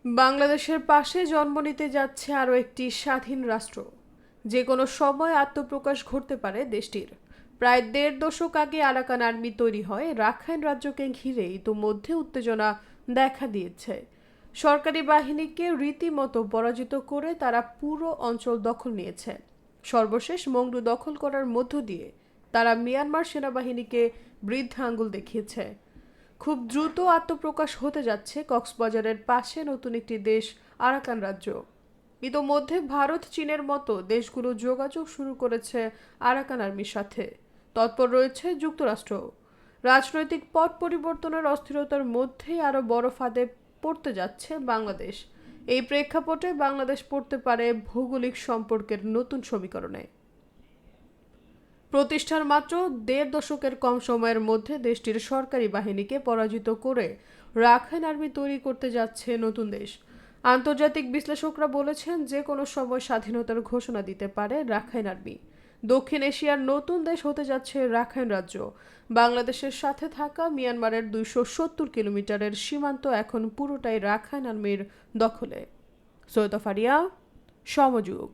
বাংলাদেশের পাশে জন্ম নিতে যাচ্ছে আরও একটি স্বাধীন রাষ্ট্র। যে কোনো সময় আত্মপ্রকাশ ঘটতে পারে দেশটির। প্রায় দেড় দশক আগে আরাকান আর্মি তৈরি হয় রাখাইন রাজ্যকে ঘিরে ইতোমধ্যে উত্তেজনা দেখা দিয়েছে। সরকারি বাহিনীকে রীতিমতো পরাজিত করে তারা পুরো অঞ্চল দখল নিয়েছে। সর্বশেষ মংডু দখল করার মধ্য দিয়ে তারা মিয়ানমার সেনাবাহিনীকে বৃদ্ধা আঙ্গুল দেখিয়েছে। খুব দ্রুত আত্মপ্রকাশ হতে যাচ্ছে কক্সবাজারের পাশে নতুন একটি দেশ আরাকান রাজ্য। ইতোমধ্যে ভারত চীনের মতো দেশগুলো যোগাযোগ শুরু করেছে আরাকান আর্মির সাথে। তৎপর রয়েছে যুক্তরাষ্ট্র। রাজনৈতিক পট পরিবর্তনের অস্থিরতার মধ্যেই আরও বড় ফাঁদে পড়তে যাচ্ছে বাংলাদেশ। এই প্রেক্ষাপটে বাংলাদেশ পড়তে পারে ভৌগোলিক সম্পর্কের নতুন সমীকরণে। প্রতিষ্ঠার মাত্র দেড় দশকের কম সময়ের মধ্যে দেশটির সরকারি বাহিনীকে পরাজিত করে রাখাইন আর্মি তৈরি করতে যাচ্ছে নতুন দেশ। আন্তর্জাতিক বিশ্লেষকরা বলেছেন যে কোনো সময় স্বাধীনতার ঘোষণা দিতে পারে রাখাইন আর্মি। দক্ষিণ এশিয়ার নতুন দেশ হতে যাচ্ছে রাখাইন রাজ্য। বাংলাদেশের সাথে থাকা মিয়ানমারের 270 কিলোমিটারের সীমান্ত এখন পুরোটাই রাখাইন আর্মির দখলে। সৈয়দ ফারিয়া, সমযোগ।